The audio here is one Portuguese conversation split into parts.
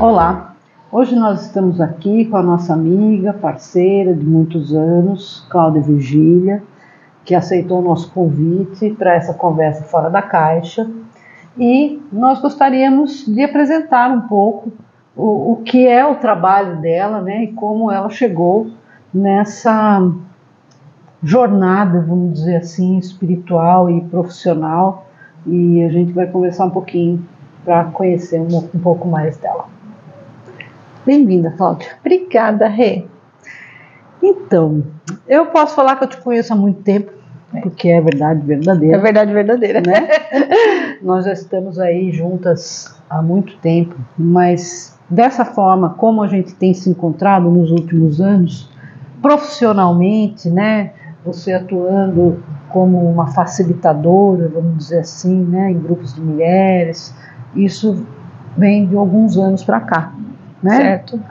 Olá, hoje nós estamos aqui com a nossa amiga, parceira de muitos anos, Cláudia Virgília, que aceitou o nosso convite para essa conversa fora da caixa, e nós gostaríamos de apresentar um pouco o que é o trabalho dela, né, e como ela chegou nessa jornada, vamos dizer assim, espiritual e profissional, e a gente vai conversar um pouquinho para conhecer um pouco mais dela. Bem-vinda, Cláudia. Obrigada, Rê. Então, eu posso falar que eu te conheço há muito tempo, porque é verdade verdadeira. É verdade verdadeira. Né? Nós já estamos aí juntas há muito tempo, mas dessa forma, como a gente tem se encontrado nos últimos anos, profissionalmente, né? Você atuando como uma facilitadora, vamos dizer assim, né? Em grupos de mulheres, isso vem de alguns anos para cá. Né? Certo.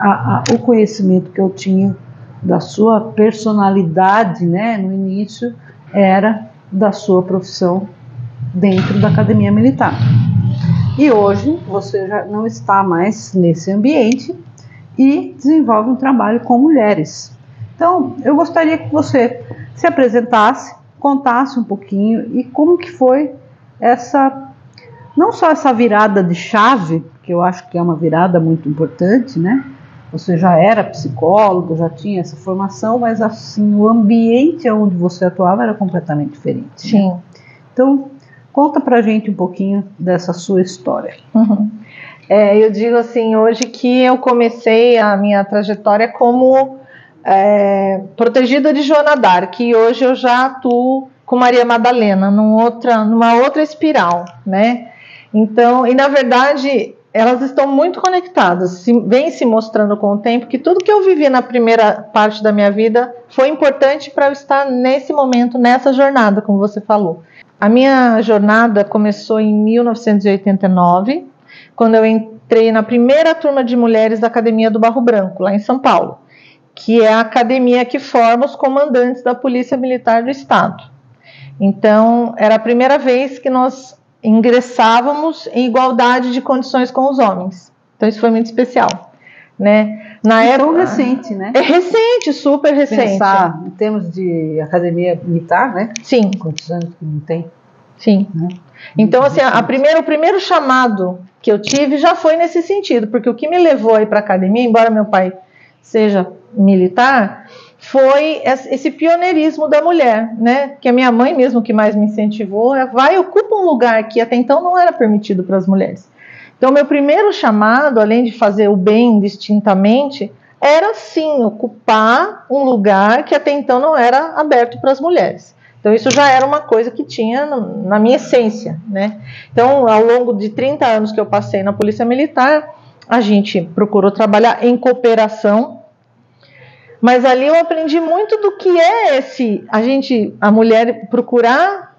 O conhecimento que eu tinha da sua personalidade, né, no início, era da sua profissão dentro da Academia Militar. E hoje você já não está mais nesse ambiente e desenvolve um trabalho com mulheres. Então, eu gostaria que você se apresentasse, contasse um pouquinho e como que foi não só essa virada de chave, que eu acho que é uma virada muito importante, né? Você já era psicólogo, já tinha essa formação, mas assim, o ambiente onde você atuava era completamente diferente. Sim. Né? Então, conta pra gente um pouquinho dessa sua história. Uhum. Eu digo assim, hoje que eu comecei a minha trajetória como protegida de Joana d'Arc, e hoje eu já atuo com Maria Madalena, numa outra espiral, né? Então, e na verdade, elas estão muito conectadas, vem se mostrando com o tempo que tudo que eu vivi na primeira parte da minha vida foi importante para eu estar nesse momento, nessa jornada, como você falou. A minha jornada começou em 1989, quando eu entrei na primeira turma de mulheres da Academia do Barro Branco, lá em São Paulo, que é a academia que forma os comandantes da Polícia Militar do Estado. Então, era a primeira vez que nós ingressávamos em igualdade de condições com os homens. Então isso foi muito especial, né? Na época recente, né? É recente, super recente. Pensar em termos de academia militar, né? Sim. Quantos anos que não tem? Sim. Né? Então assim, o primeiro chamado que eu tive já foi nesse sentido, porque o que me levou aí para a academia, embora meu pai seja militar, foi esse pioneirismo da mulher, né? Que a minha mãe mesmo que mais me incentivou, ocupa um lugar que até então não era permitido para as mulheres. Então, meu primeiro chamado, além de fazer o bem distintamente, era sim ocupar um lugar que até então não era aberto para as mulheres. Então, isso já era uma coisa que tinha na minha essência, né? Então, ao longo de 30 anos que eu passei na Polícia Militar, a gente procurou trabalhar em cooperação. Mas ali eu aprendi muito do que é a mulher procurar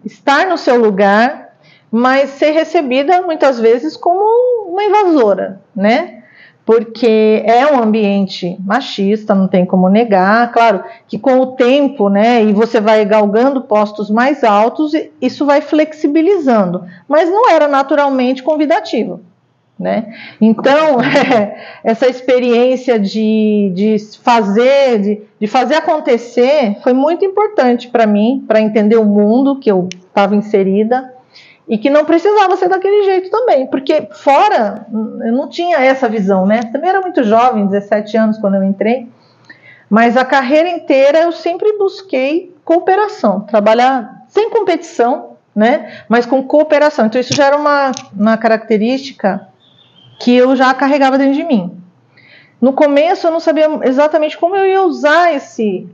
estar no seu lugar, mas ser recebida muitas vezes como uma invasora, né? Porque é um ambiente machista, não tem como negar. Claro que com o tempo, né, e você vai galgando postos mais altos, isso vai flexibilizando, mas não era naturalmente convidativo. Né? Então, essa experiência de fazer acontecer foi muito importante para mim, para entender o mundo que eu estava inserida e que não precisava ser daquele jeito também, porque fora eu não tinha essa visão, né? Também era muito jovem, 17 anos quando eu entrei, mas a carreira inteira eu sempre busquei cooperação, trabalhar sem competição, né? Mas com cooperação. Então isso já era uma característica que eu já carregava dentro de mim. No começo eu não sabia exatamente como eu ia usar esse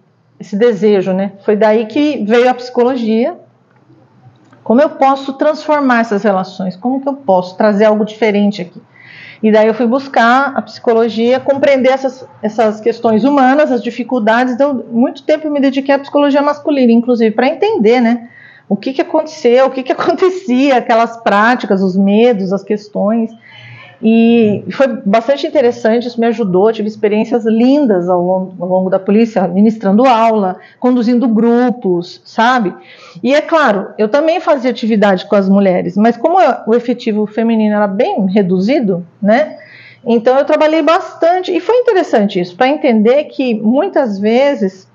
desejo, né? Foi daí que veio a psicologia. Como eu posso transformar essas relações? Como que eu posso trazer algo diferente aqui? E daí eu fui buscar a psicologia, compreender essas questões humanas, as dificuldades. Então, muito tempo eu me dediquei à psicologia masculina, inclusive, para entender, né? O que aconteceu, o que acontecia, aquelas práticas, os medos, as questões. E foi bastante interessante, isso me ajudou, tive experiências lindas ao longo da polícia, ministrando aula, conduzindo grupos, sabe? E é claro, eu também fazia atividade com as mulheres, mas como o efetivo feminino era bem reduzido, né? Então eu trabalhei bastante e foi interessante isso, para entender que muitas vezes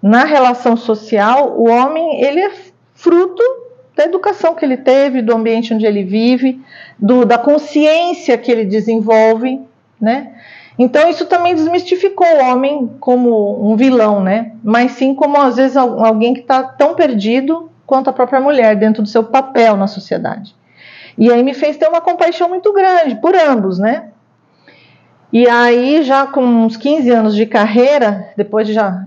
na relação social o homem ele é fruto da educação que ele teve, do ambiente onde ele vive, da consciência que ele desenvolve, né? Então isso também desmistificou o homem como um vilão, né? Mas sim como às vezes alguém que está tão perdido quanto a própria mulher dentro do seu papel na sociedade. E aí me fez ter uma compaixão muito grande por ambos, né? E aí já com uns 15 anos de carreira, depois de já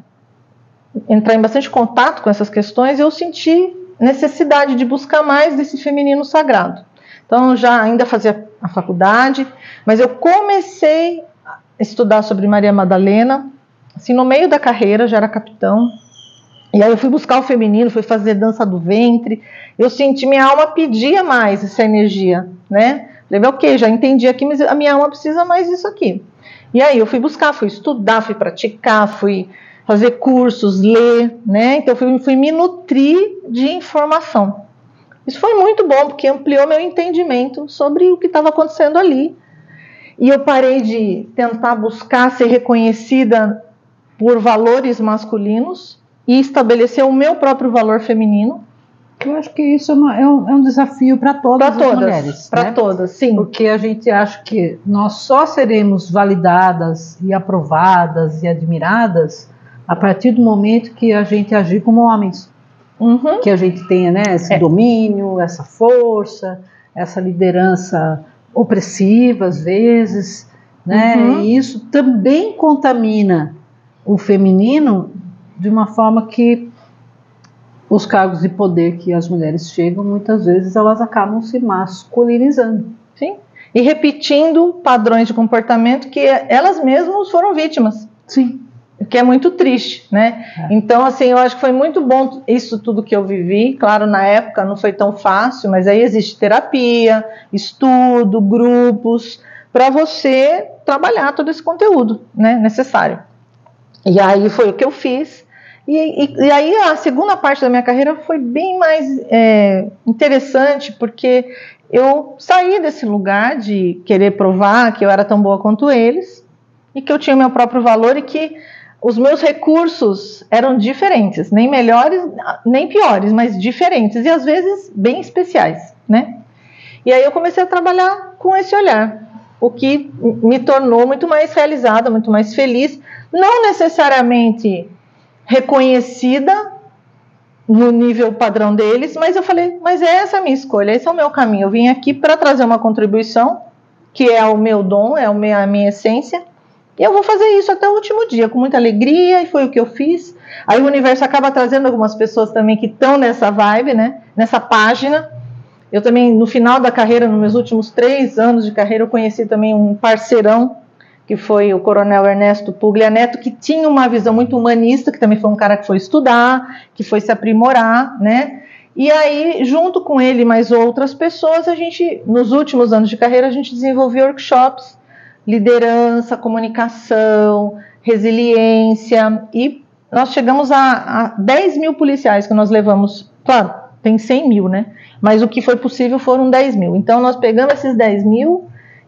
entrar em bastante contato com essas questões, eu senti necessidade de buscar mais desse feminino sagrado. Então já ainda fazia a faculdade, mas eu comecei a estudar sobre Maria Madalena, assim, no meio da carreira, já era capitão, e aí eu fui buscar o feminino, fui fazer dança do ventre, eu senti, minha alma pedia mais essa energia, né? Falei, ok, já entendi aqui, mas a minha alma precisa mais disso aqui. E aí eu fui buscar, fui estudar, fui praticar, fui fazer cursos, ler, né? Então eu fui me nutrir de informação. Isso foi muito bom, porque ampliou meu entendimento sobre o que estava acontecendo ali. E eu parei de tentar buscar ser reconhecida por valores masculinos e estabelecer o meu próprio valor feminino. Eu acho que isso é um desafio para todas as mulheres. Para né? todas, sim. Porque a gente acha que nós só seremos validadas e aprovadas e admiradas a partir do momento que a gente agir como homens. Uhum. Que a gente tenha, né, esse domínio, essa força, essa liderança opressiva às vezes, né? Uhum. E isso também contamina o feminino de uma forma que os cargos de poder que as mulheres chegam, muitas vezes elas acabam se masculinizando. Sim. E repetindo padrões de comportamento que elas mesmas foram vítimas. Sim. O que é muito triste, né? Então, assim, eu acho que foi muito bom isso tudo que eu vivi. Claro, na época não foi tão fácil, mas aí existe terapia, estudo, grupos, para você trabalhar todo esse conteúdo, né, necessário. E aí foi o que eu fiz. E aí a segunda parte da minha carreira foi bem mais interessante, porque eu saí desse lugar de querer provar que eu era tão boa quanto eles, e que eu tinha meu próprio valor e que os meus recursos eram diferentes, nem melhores, nem piores, mas diferentes e às vezes bem especiais, né? E aí eu comecei a trabalhar com esse olhar, o que me tornou muito mais realizada, muito mais feliz, não necessariamente reconhecida no nível padrão deles, mas eu falei, mas essa é a minha escolha, esse é o meu caminho, eu vim aqui para trazer uma contribuição, que é o meu dom, é a minha essência, e eu vou fazer isso até o último dia, com muita alegria, e foi o que eu fiz. Aí o universo acaba trazendo algumas pessoas também que estão nessa vibe, né? Nessa página. Eu também, no final da carreira, nos meus últimos 3 anos de carreira, eu conheci também um parceirão, que foi o Coronel Ernesto Puglia Neto, que tinha uma visão muito humanista, que também foi um cara que foi estudar, que foi se aprimorar, né? E aí, junto com ele e mais outras pessoas, a gente, nos últimos anos de carreira, a gente desenvolveu workshops, liderança, comunicação, resiliência, e nós chegamos a 10 mil policiais que nós levamos, claro, tem 100 mil, né? Mas o que foi possível foram 10 mil. Então nós pegamos esses 10 mil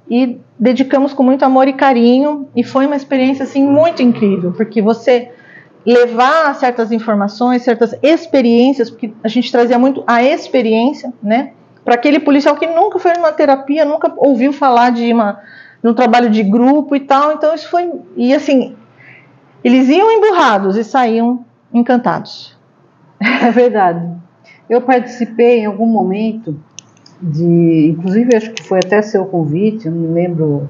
e dedicamos com muito amor e carinho, e foi uma experiência assim muito incrível, porque você levar certas informações, certas experiências, porque a gente trazia muito a experiência, né? Para aquele policial que nunca foi numa terapia, nunca ouviu falar de um trabalho de grupo e tal, então isso foi, e assim, eles iam emburrados e saíam encantados. É verdade. Eu participei em algum momento inclusive acho que foi até seu convite, eu não lembro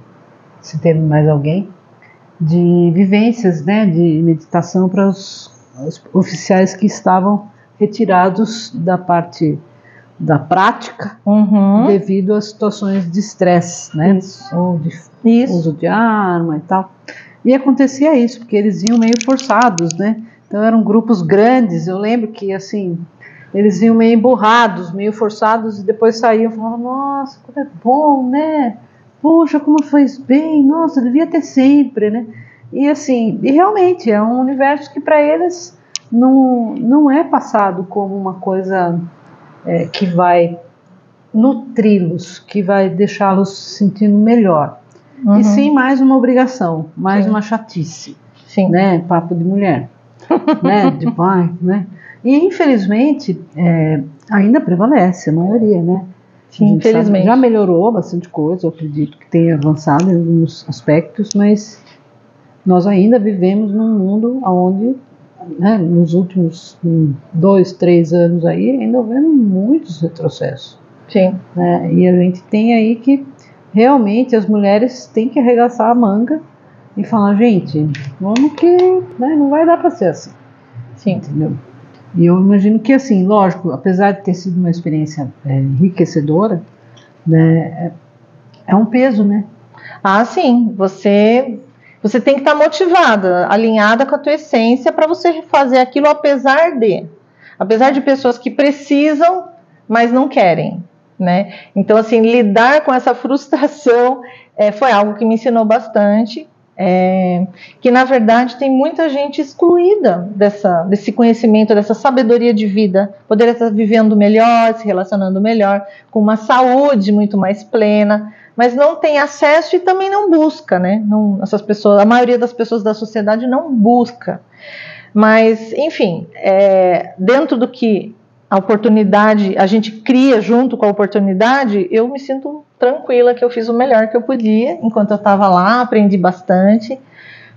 se teve mais alguém, de vivências, né, de meditação para os oficiais que estavam retirados da parte da prática, devido a situações de estresse, né? Ou de uso de arma e tal. E acontecia isso, porque eles iam meio forçados, né? Então eram grupos grandes, eu lembro que assim, eles iam meio emburrados, meio forçados, e depois saíam e falavam, nossa, como é bom, né? Puxa, como fez bem, nossa, devia ter sempre, né? E assim, e realmente é um universo que para eles não é passado como uma coisa que vai nutri-los, que vai deixá-los se sentindo melhor. e sim mais uma obrigação, mais Sim. uma chatice, Sim. né? Papo de mulher, né? De pai, né? E infelizmente ainda prevalece a maioria, né? Sim, infelizmente. Já melhorou bastante coisa, eu acredito que tenha avançado em alguns aspectos, mas nós ainda vivemos num mundo onde, né, nos últimos 2, 3 anos aí, ainda houveram muitos retrocessos. Sim. Né? E a gente tem aí que realmente as mulheres têm que arregaçar a manga e falar, gente, vamos que, né, não vai dar para ser assim. Sim. Entendeu? E eu imagino que, assim, lógico, apesar de ter sido uma experiência enriquecedora, né, é um peso, né? Ah, sim. Você tem que estar motivada, alinhada com a tua essência para você fazer aquilo apesar de pessoas que precisam, mas não querem, né? Então, assim, lidar com essa frustração foi algo que me ensinou bastante. Que na verdade tem muita gente excluída desse conhecimento, dessa sabedoria de vida, poderia estar vivendo melhor, se relacionando melhor, com uma saúde muito mais plena, mas não tem acesso e também não busca, né? Essas pessoas, a maioria das pessoas da sociedade não busca. Mas, enfim, dentro do que a oportunidade, a gente cria junto com a oportunidade, eu me sinto tranquila que eu fiz o melhor que eu podia, enquanto eu estava lá, aprendi bastante,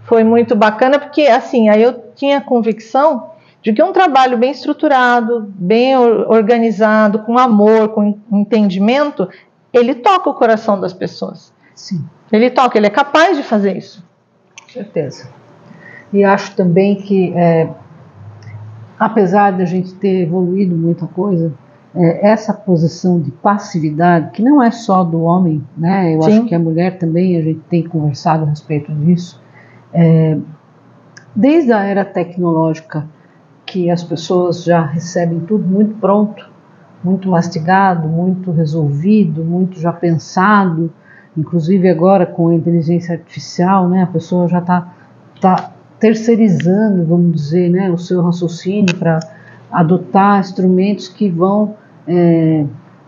foi muito bacana, porque assim, aí eu tinha a convicção de que um trabalho bem estruturado, bem organizado, com amor, com entendimento, ele toca o coração das pessoas. Sim. Ele toca, ele é capaz de fazer isso. Com certeza. E acho também que, apesar de a gente ter evoluído muita coisa, essa posição de passividade, que não é só do homem, né? Eu Sim. acho que a mulher também, a gente tem conversado a respeito disso, desde a era tecnológica, que as pessoas já recebem tudo muito pronto, muito mastigado, muito resolvido, muito já pensado, inclusive agora com a inteligência artificial, né? A pessoa já está terceirizando, vamos dizer, né, o seu raciocínio para adotar instrumentos que vão,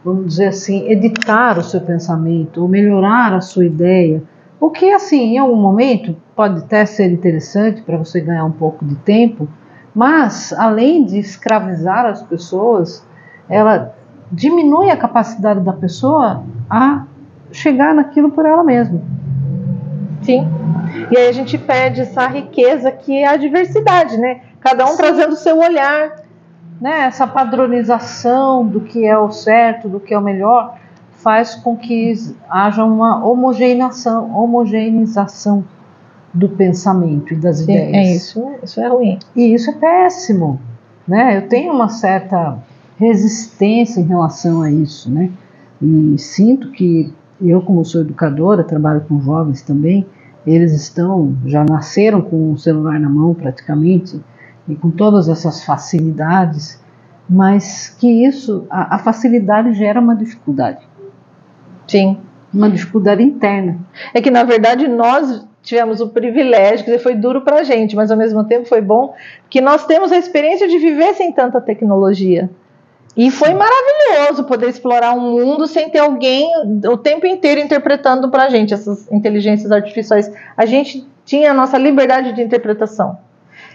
vamos dizer assim, editar o seu pensamento ou melhorar a sua ideia. O que, assim, em algum momento pode até ser interessante para você ganhar um pouco de tempo, mas além de escravizar as pessoas, ela diminui a capacidade da pessoa a chegar naquilo por ela mesma. Sim. E aí a gente perde essa riqueza que é a diversidade, né? Cada um trazendo o seu olhar. Né? Essa padronização do que é o certo, do que é o melhor, faz com que haja uma homogeneização do pensamento e das ideias. Isso é ruim. E isso é péssimo. Né? Eu tenho uma certa resistência em relação a isso, né? E sinto que eu, como sou educadora, trabalho com jovens também, eles já nasceram com o celular na mão praticamente, e com todas essas facilidades, mas que a facilidade gera uma dificuldade. Sim. Uma dificuldade interna. É que, na verdade, nós tivemos o privilégio, que foi duro pra gente, mas ao mesmo tempo foi bom, que nós temos a experiência de viver sem tanta tecnologia. E foi maravilhoso poder explorar um mundo sem ter alguém o tempo inteiro interpretando pra gente essas inteligências artificiais. A gente tinha a nossa liberdade de interpretação.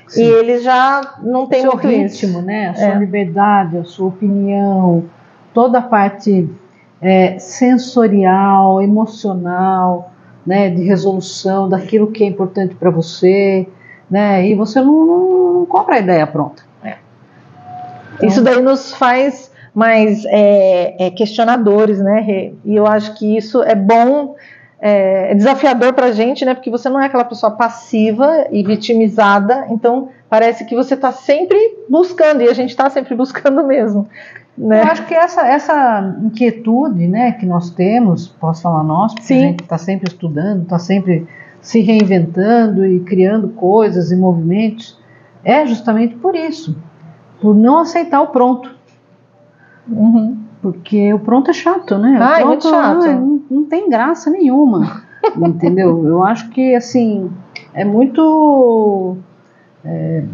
Sim. E eles já não têm muito ritmo, isso. Né? A sua liberdade, a sua opinião, toda a parte sensorial, emocional, né, de resolução daquilo que é importante para você, né? E você não compra a ideia pronta. Então, isso daí nos faz mais questionadores, né? E eu acho que isso é bom, é desafiador pra gente, né? Porque você não é aquela pessoa passiva e vitimizada, então parece que você está sempre buscando, e a gente está sempre buscando mesmo. Né? Eu acho que essa inquietude, né, que nós temos, posso falar nós, porque Sim. a gente está sempre estudando, está sempre se reinventando e criando coisas e movimentos, é justamente por isso, por não aceitar o pronto. Uhum. Porque o pronto é chato, né? O pronto, é muito chato. Não tem graça nenhuma, entendeu? Eu acho que, assim, é muito...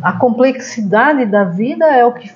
a complexidade da vida é o que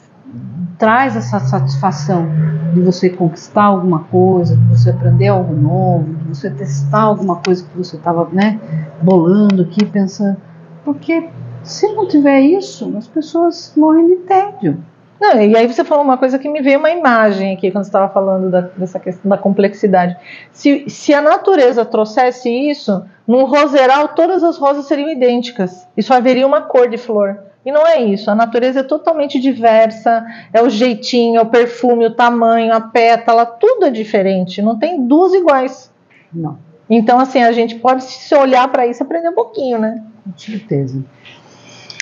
traz essa satisfação de você conquistar alguma coisa, de você aprender algo novo, de você testar alguma coisa que você estava, né, bolando aqui, pensando. Porque se não tiver isso, as pessoas morrem de tédio. Não, e aí você falou uma coisa que me veio uma imagem aqui, quando você estava falando dessa questão da complexidade. Se a natureza trouxesse isso, num roseral todas as rosas seriam idênticas. E só haveria uma cor de flor. E não é isso. A natureza é totalmente diversa, é o jeitinho, é o perfume, o tamanho, a pétala, tudo é diferente. Não tem duas iguais. Não. Então, assim, a gente pode se olhar para isso e aprender um pouquinho, né? Com certeza.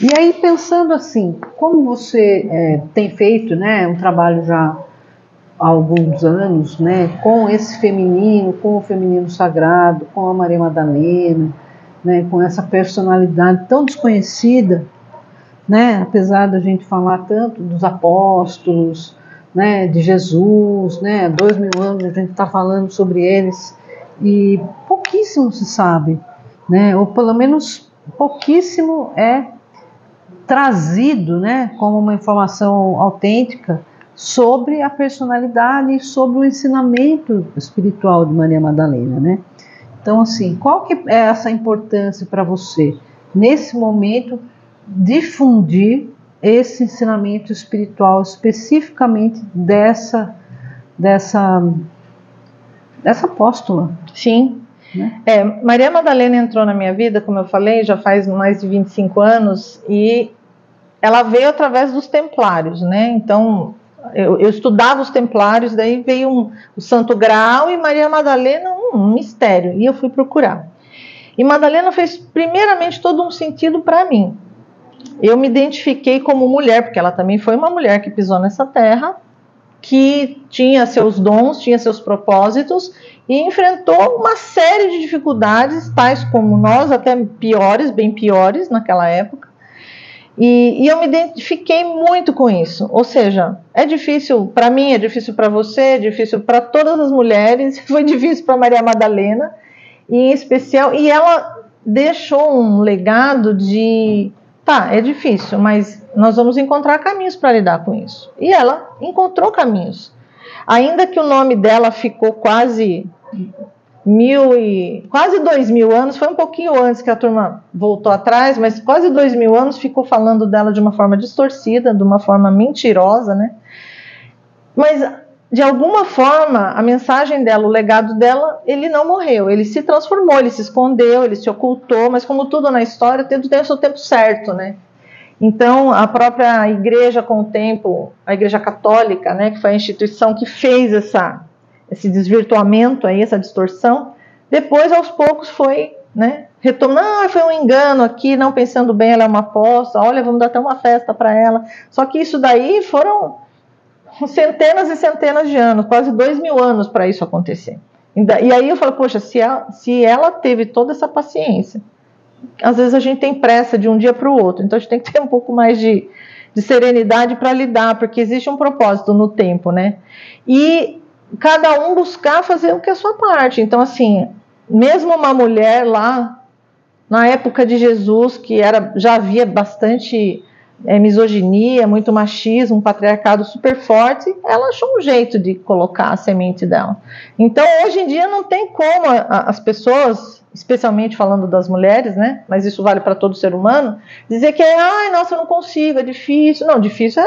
E aí, pensando assim, como você tem feito, né, um trabalho já há alguns anos, né, com esse feminino, com o feminino sagrado, com a Maria Madalena, né, com essa personalidade tão desconhecida, né, apesar da gente falar tanto dos apóstolos, né, de Jesus, né, 2000 anos a gente está falando sobre eles e pouquíssimo se sabe, né, ou pelo menos pouquíssimo é trazido, né, como uma informação autêntica sobre a personalidade e sobre o ensinamento espiritual de Maria Madalena, né? Então, assim, qual que é essa importância para você nesse momento difundir esse ensinamento espiritual especificamente dessa apóstola? Sim. Né? Maria Madalena entrou na minha vida, como eu falei, já faz mais de 25 anos e ela veio através dos templários, né? Então, eu estudava os templários, daí veio o Santo Graal e Maria Madalena, um mistério, e eu fui procurar. E Madalena fez primeiramente todo um sentido para mim. Eu me identifiquei como mulher, porque ela também foi uma mulher que pisou nessa terra, que tinha seus dons, tinha seus propósitos e enfrentou uma série de dificuldades, tais como nós, até piores, bem piores naquela época. E eu me identifiquei muito com isso. Ou seja, é difícil para mim, é difícil para você, é difícil para todas as mulheres, foi difícil para Maria Madalena, e em especial, e ela deixou um legado de, tá, é difícil, mas nós vamos encontrar caminhos para lidar com isso. E ela encontrou caminhos. Ainda que o nome dela ficou quase 2000 anos, foi um pouquinho antes que a turma voltou atrás, mas quase 2000 anos ficou falando dela de uma forma distorcida, de uma forma mentirosa, né? Mas, de alguma forma, a mensagem dela, o legado dela, ele não morreu, ele se transformou, ele se escondeu, ele se ocultou, mas como tudo na história, tudo tem o seu tempo certo, né? Então, a própria igreja, com o tempo, a igreja católica, né, que foi a instituição que fez esse desvirtuamento, aí, essa distorção, depois, aos poucos, foi, né, retomando, foi um engano aqui, não pensando bem, ela é uma apóstola, olha, vamos dar até uma festa para ela. Só que isso daí foram centenas e centenas de anos, quase 2000 anos para isso acontecer. E aí eu falo, poxa, se ela teve toda essa paciência, às vezes a gente tem pressa de um dia para o outro, então a gente tem que ter um pouco mais de serenidade para lidar, porque existe um propósito no tempo, né? E cada um buscar fazer o que é a sua parte. Então, assim, mesmo uma mulher lá, na época de Jesus, que já havia bastante misoginia, muito machismo, um patriarcado super forte, ela achou um jeito de colocar a semente dela. Então, hoje em dia, não tem como as pessoas, especialmente falando das mulheres, né? Mas isso vale para todo ser humano, dizer que ai, nossa, eu não consigo, é difícil. Não, difícil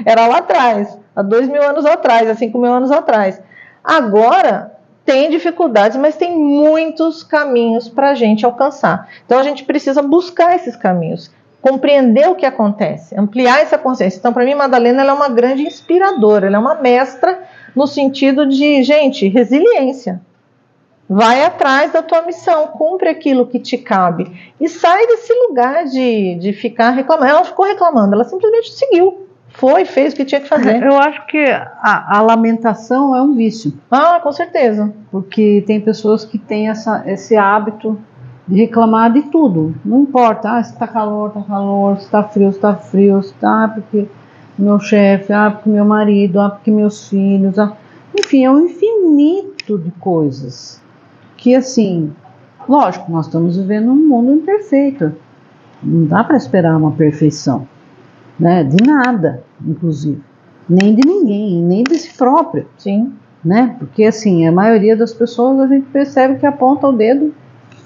era lá atrás, há 2000 anos atrás, há 5000 anos atrás. Agora tem dificuldades, mas tem muitos caminhos para a gente alcançar. Então a gente precisa buscar esses caminhos, compreender o que acontece, ampliar essa consciência. Então, para mim, Madalena, ela é uma grande inspiradora, ela é uma mestra no sentido de, gente, resiliência. Vai atrás da tua missão, cumpre aquilo que te cabe e sai desse lugar de ficar reclamando. Ela ficou reclamando, ela simplesmente seguiu. Fez o que tinha que fazer. Eu acho que a lamentação é um vício. Ah, com certeza. Porque tem pessoas que têm esse hábito de reclamar de tudo. Não importa, se está calor, se está frio, se está porque meu chefe, porque meu marido, porque meus filhos. Enfim, é um infinito de coisas. Que assim, lógico, nós estamos vivendo um mundo imperfeito. Não dá para esperar uma perfeição. Né, de nada, inclusive, nem de ninguém, nem de si próprio. Sim. né? Porque assim, a maioria das pessoas a gente percebe que aponta o dedo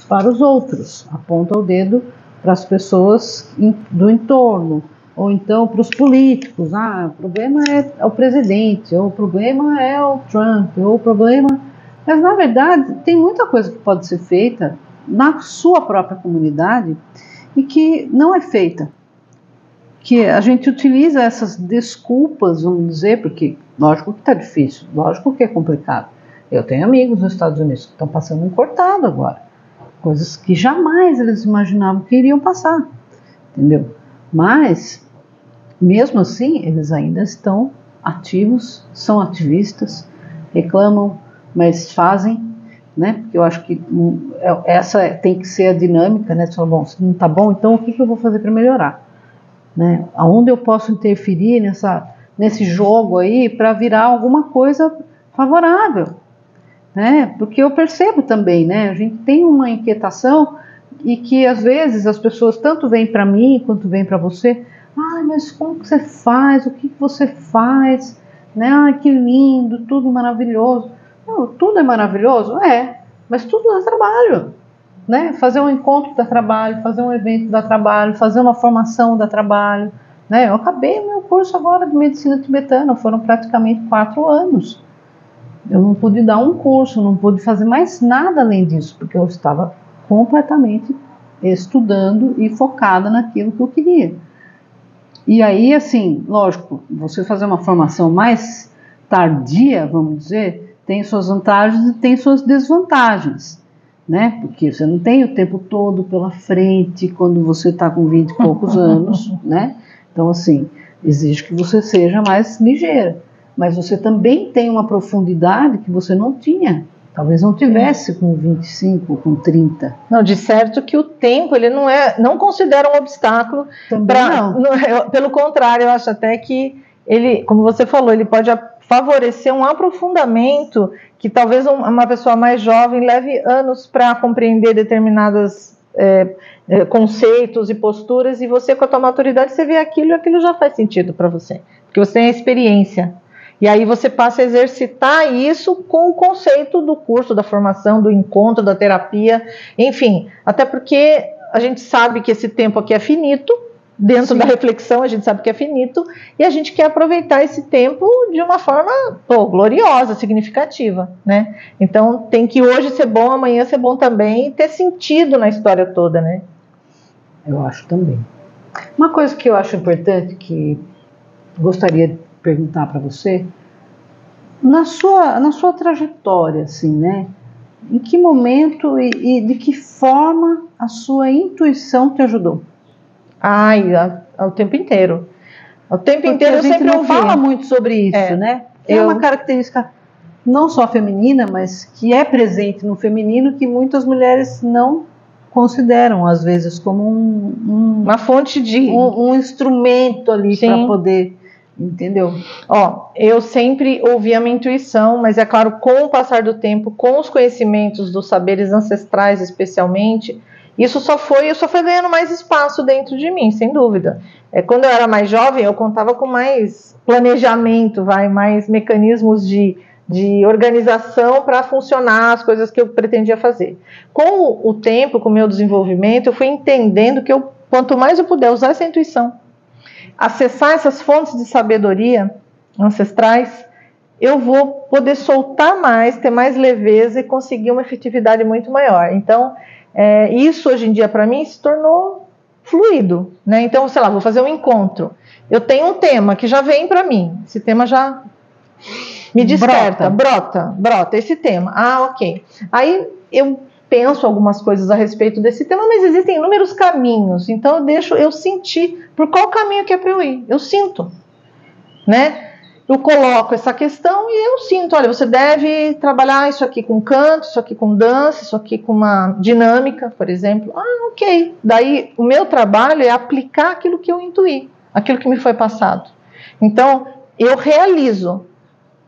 para os outros, aponta o dedo para as pessoas do entorno, ou então para os políticos. O problema é o presidente, ou o problema é o Trump, ou o problema... Mas na verdade tem muita coisa que pode ser feita na sua própria comunidade e que não é feita. Que a gente utiliza essas desculpas, vamos dizer, porque lógico que está difícil, lógico que é complicado. Eu tenho amigos nos Estados Unidos que estão passando um cortado agora, coisas que jamais eles imaginavam que iriam passar, entendeu? Mas, mesmo assim, eles ainda estão ativos, são ativistas, reclamam, mas fazem, né? Porque eu acho que essa tem que ser a dinâmica, né? Bom, se não está bom, então o que eu vou fazer para melhorar? Né? Aonde eu posso interferir nesse jogo aí para virar alguma coisa favorável, né? Porque eu percebo também, né? A gente tem uma inquietação e que às vezes as pessoas tanto vêm para mim quanto vêm para você. Mas como que você faz? O que você faz? Né? Que lindo, tudo maravilhoso. Não, tudo é maravilhoso? Mas tudo é trabalho. Né? Fazer um encontro dá trabalho, fazer um evento dá trabalho, fazer uma formação dá trabalho, né? Eu acabei o meu curso agora de medicina tibetana, foram praticamente 4 anos. Eu não pude dar um curso, não pude fazer mais nada além disso, porque eu estava completamente estudando e focada naquilo que eu queria. E aí, assim, lógico, você fazer uma formação mais tardia, vamos dizer, tem suas vantagens e tem suas desvantagens. Né? Porque você não tem o tempo todo pela frente quando você está com 20 e poucos anos, né? Então, assim, exige que você seja mais ligeira. Mas você também tem uma profundidade que você não tinha. Talvez não tivesse com 25, com 30. Não, de certo que o tempo, ele não considera um obstáculo. Também não. Pelo contrário, eu acho até que ele, como você falou, ele pode favorecer um aprofundamento que talvez uma pessoa mais jovem leve anos para compreender determinados conceitos e posturas, e você com a tua maturidade você vê aquilo e aquilo já faz sentido para você, porque você tem a experiência. E aí você passa a exercitar isso com o conceito do curso, da formação, do encontro, da terapia, enfim, até porque a gente sabe que esse tempo aqui é finito. Dentro da reflexão, a gente sabe que é finito e a gente quer aproveitar esse tempo de uma forma gloriosa, significativa, né? Então, tem que hoje ser bom, amanhã ser bom também e ter sentido na história toda, né? Eu acho também. Uma coisa que eu acho importante, que gostaria de perguntar para você, na sua trajetória, assim, né? Em que momento e de que forma a sua intuição te ajudou? O tempo inteiro. O tempo Porque inteiro eu sempre não fala muito sobre isso, né? É uma característica não só feminina, mas que é presente no feminino, que muitas mulheres não consideram, às vezes, como uma fonte de... um instrumento ali para poder... Entendeu? Eu sempre ouvi a minha intuição, mas é claro, com o passar do tempo, com os conhecimentos dos saberes ancestrais especialmente, eu só fui ganhando mais espaço dentro de mim, sem dúvida. Quando eu era mais jovem, eu contava com mais planejamento, mais mecanismos de organização para funcionar as coisas que eu pretendia fazer. Com o tempo, com o meu desenvolvimento, eu fui entendendo que quanto mais eu puder usar essa intuição, acessar essas fontes de sabedoria ancestrais, eu vou poder soltar mais, ter mais leveza e conseguir uma efetividade muito maior. Então, isso hoje em dia para mim se tornou fluido, né? Então, sei lá, vou fazer um encontro. Eu tenho um tema que já vem para mim. Esse tema já me desperta, brota esse tema. Ok. Aí eu penso algumas coisas a respeito desse tema, mas existem inúmeros caminhos. Então eu sentir por qual caminho que é para eu ir. Eu sinto, né? Eu coloco essa questão e eu sinto, olha, você deve trabalhar isso aqui com canto, isso aqui com dança, isso aqui com uma dinâmica, por exemplo. Ok. Daí o meu trabalho é aplicar aquilo que eu intuí, aquilo que me foi passado. Então, eu realizo,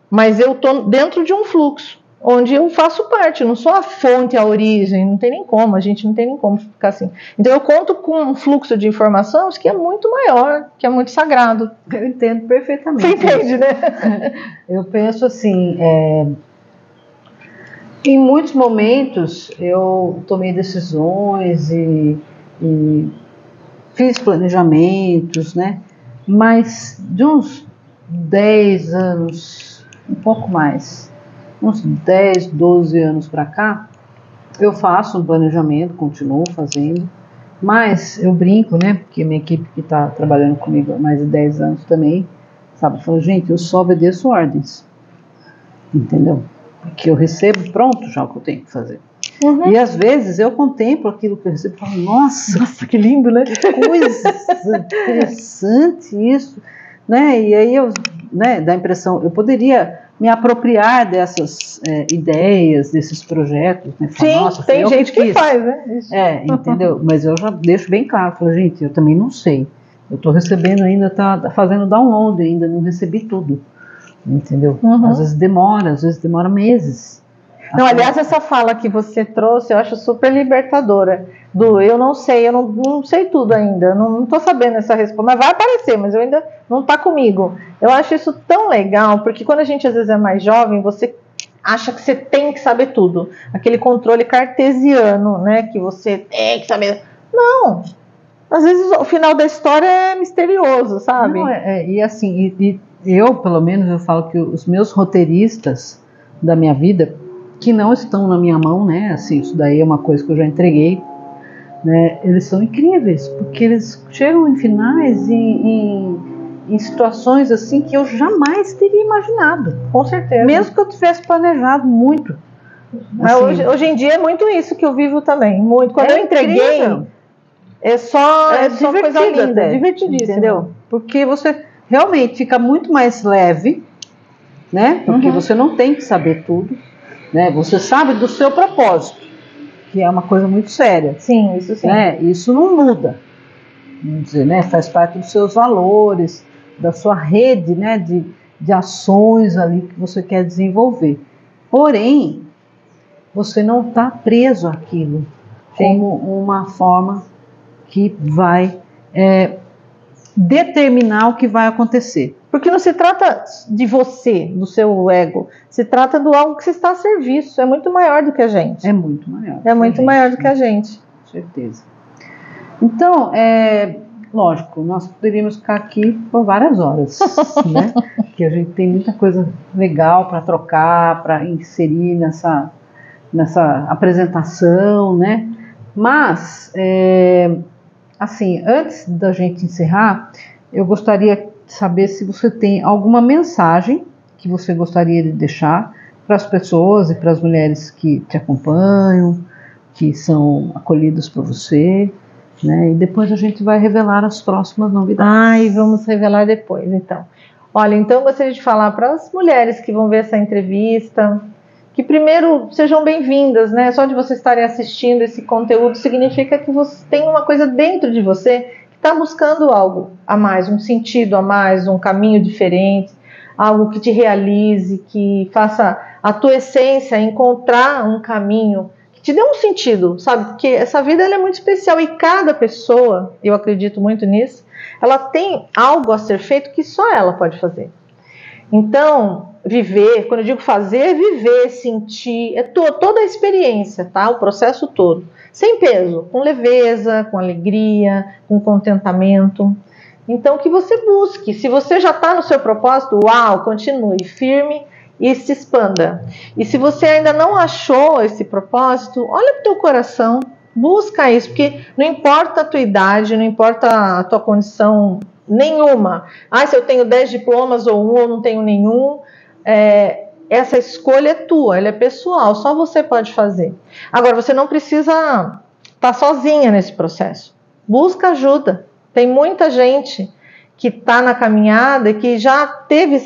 mas eu estou dentro de um fluxo. onde eu faço parte, não sou a fonte, a origem, não tem nem como, a gente não tem nem como ficar assim. Então eu conto com um fluxo de informações que é muito maior, que é muito sagrado. Eu entendo perfeitamente. Você entende, né? Eu penso assim, em muitos momentos eu tomei decisões e fiz planejamentos, né? Mas de uns 10 anos, um pouco mais, uns 10, 12 anos para cá, eu faço um planejamento, continuo fazendo, mas eu brinco, né? Porque minha equipe que está trabalhando comigo há mais de 10 anos também, sabe? Fala, gente, eu só obedeço ordens, entendeu? Porque eu recebo pronto já o que eu tenho que fazer. Uhum. E às vezes eu contemplo aquilo que eu recebo e falo, nossa, que lindo, né? Que coisa interessante isso, né? E aí eu, né, dá a impressão, eu poderia me apropriar dessas ideias, desses projetos, né? Falo, sim, nossa, tem gente que faz, né? Isso. Entendeu? Mas eu já deixo bem claro, falo, gente, eu também não sei. Eu estou recebendo ainda, tá fazendo download ainda, não recebi tudo. Entendeu? Uhum. Às vezes demora meses. Não, aliás, essa fala que você trouxe, eu acho super libertadora. Eu não sei, eu não sei tudo ainda, não estou sabendo essa resposta, mas vai aparecer, mas eu ainda não está comigo. Eu acho isso tão legal, porque quando a gente às vezes é mais jovem, você acha que você tem que saber tudo. Aquele controle cartesiano, né, que você tem que saber. Não! Às vezes o final da história é misterioso, sabe? Não, e assim, eu, pelo menos, eu falo que os meus roteiristas da minha vida, que não estão na minha mão, né? Assim, isso daí é uma coisa que eu já entreguei, né? Eles são incríveis, porque eles chegam em finais em situações assim que eu jamais teria imaginado. Com certeza. Mesmo que eu tivesse planejado muito. Assim, hoje em dia é muito isso que eu vivo também. Muito. Quando eu entreguei, incrível. é só coisa linda, divertidíssimo. Entendeu? Porque você realmente fica muito mais leve, né? Porque você não tem que saber tudo, né? Você sabe do seu propósito, que é uma coisa muito séria. Sim, isso sim. Né? Isso não muda. Vamos dizer, né? Faz parte dos seus valores, da sua rede, né? de ações ali que você quer desenvolver. Porém, você não está preso àquilo como uma forma que vai determinar o que vai acontecer. Porque não se trata de você, do seu ego, se trata do algo que você está a serviço, é muito maior do que a gente. É muito maior. É muito maior do que a gente. Com certeza. Então, lógico, nós poderíamos ficar aqui por várias horas, né? Que a gente tem muita coisa legal para trocar, para inserir nessa apresentação, né? Mas, assim, antes da gente encerrar, eu gostaria de saber se você tem alguma mensagem que você gostaria de deixar para as pessoas e para as mulheres que te acompanham, que são acolhidas por você, né? E depois a gente vai revelar as próximas novidades. Vamos revelar depois, então. Olha, então eu gostaria de falar para as mulheres que vão ver essa entrevista, que primeiro sejam bem-vindas, né? Só de vocês estarem assistindo esse conteúdo significa que você tem uma coisa dentro de você que está buscando algo a mais, um sentido a mais, um caminho diferente, algo que te realize, que faça a tua essência encontrar um caminho que te dê um sentido, sabe? Porque essa vida ela é muito especial e cada pessoa, eu acredito muito nisso, ela tem algo a ser feito que só ela pode fazer. Então, viver, quando eu digo fazer, é viver, sentir, toda a experiência, tá? O processo todo. Sem peso, com leveza, com alegria, com contentamento. Então, que você busque. Se você já está no seu propósito, continue firme e se expanda. E se você ainda não achou esse propósito, olha para o teu coração, busca isso, porque não importa a tua idade, não importa a tua condição nenhuma. Se eu tenho 10 diplomas ou um ou não tenho nenhum, essa escolha é tua, ela é pessoal, só você pode fazer. Agora, você não precisa estar sozinha nesse processo. Busca ajuda. Tem muita gente que está na caminhada e que já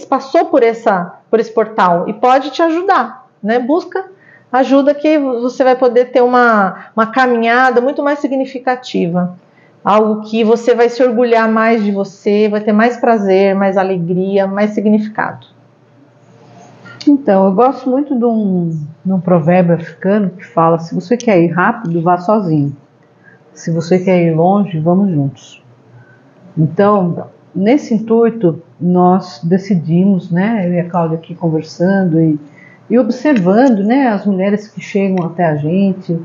passou por esse portal e pode te ajudar, né? Busca ajuda que você vai poder ter uma caminhada muito mais significativa. Algo que você vai se orgulhar mais de você, vai ter mais prazer, mais alegria, mais significado. Então, eu gosto muito de um provérbio africano que fala: se você quer ir rápido, vá sozinho. Se você quer ir longe, vamos juntos. Então, nesse intuito, nós decidimos, né, eu e a Cláudia aqui conversando e observando, né, as mulheres que chegam até a gente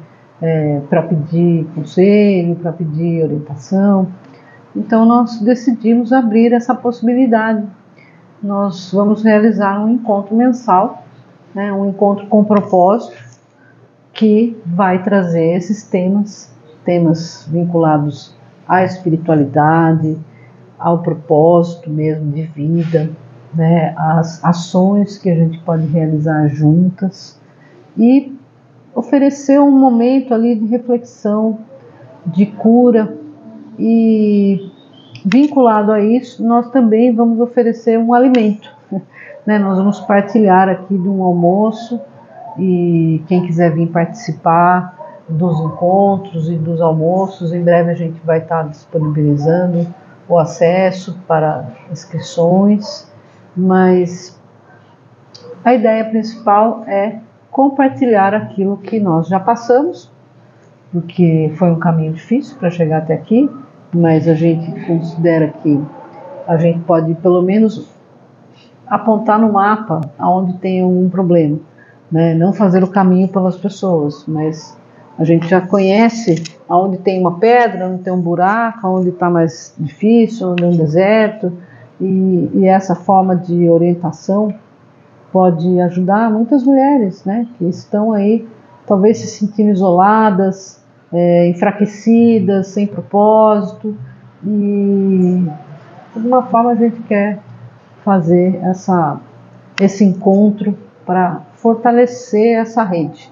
para pedir conselho, para pedir orientação. Então, nós decidimos abrir essa possibilidade. Nós vamos realizar um encontro mensal, né, um encontro com propósito, que vai trazer esses temas vinculados à espiritualidade, ao propósito mesmo de vida, né, as ações que a gente pode realizar juntas e oferecer um momento ali de reflexão, de cura. E vinculado a isso, nós também vamos oferecer um alimento, né? Nós vamos partilhar aqui de um almoço, e quem quiser vir participar dos encontros e dos almoços, em breve a gente vai estar disponibilizando o acesso para inscrições, mas a ideia principal é compartilhar aquilo que nós já passamos, porque foi um caminho difícil para chegar até aqui, mas a gente considera que a gente pode pelo menos apontar no mapa aonde tem algum problema, né? Não fazer o caminho pelas pessoas, mas a gente já conhece aonde tem uma pedra, onde tem um buraco, onde está mais difícil, onde é um deserto, e essa forma de orientação pode ajudar muitas mulheres, né, que estão aí talvez se sentindo isoladas, enfraquecidas, sem propósito, e de alguma forma a gente quer fazer esse encontro para fortalecer essa rede.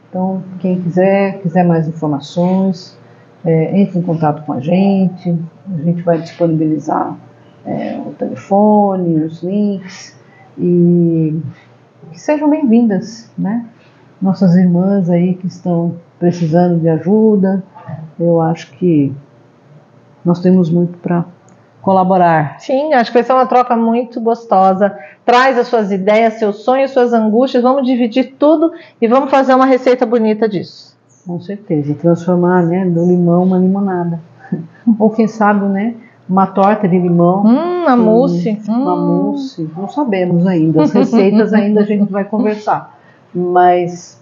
Então, quem quiser mais informações, entre em contato com a gente vai disponibilizar o telefone, os links, e que sejam bem-vindas, né? Nossas irmãs aí que estão precisando de ajuda, eu acho que nós temos muito para colaborar. Sim, acho que vai ser uma troca muito gostosa. Traz as suas ideias, seus sonhos, suas angústias, vamos dividir tudo e vamos fazer uma receita bonita disso. Com certeza, transformar, né, do limão uma limonada. Ou quem sabe, né, uma torta de limão. Uma mousse. Uma mousse, não sabemos ainda. As receitas ainda a gente vai conversar. Mas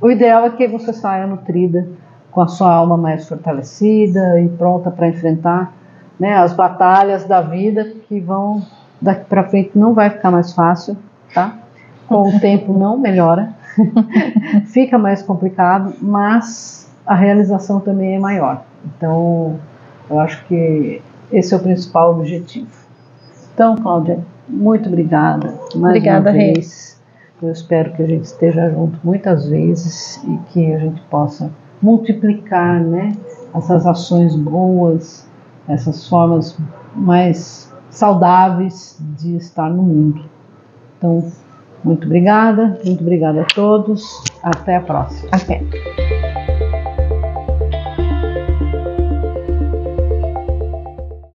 o ideal é que você saia nutrida, com a sua alma mais fortalecida e pronta para enfrentar, né, as batalhas da vida que vão daqui para frente. Não vai ficar mais fácil, tá? Com o tempo não melhora, fica mais complicado, mas a realização também é maior. Então, eu acho que esse é o principal objetivo. Então, Cláudia, muito obrigada. Obrigada, Reis. Eu espero que a gente esteja junto muitas vezes e que a gente possa multiplicar, né, essas ações boas, essas formas mais saudáveis de estar no mundo. Então, muito obrigada a todos. Até a próxima. Até.